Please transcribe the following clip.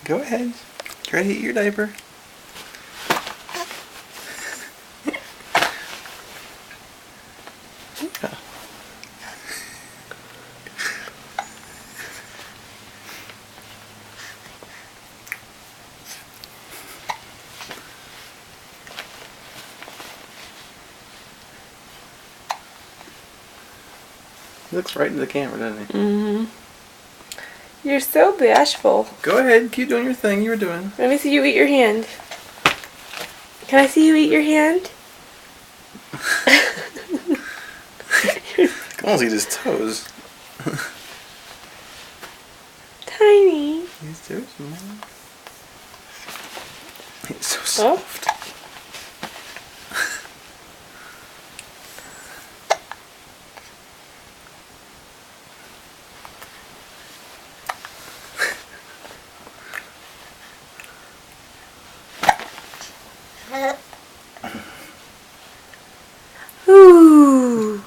Go ahead. Try to eat your diaper. Yeah. He looks right into the camera, doesn't he? Mm-hmm. You're so bashful. Go ahead, keep doing your thing you were doing. Let me see you eat your hand. Can I see you eat your hand? I can almost eat his toes. Tiny. His toes, man. He's so Oh. soft. Ooh.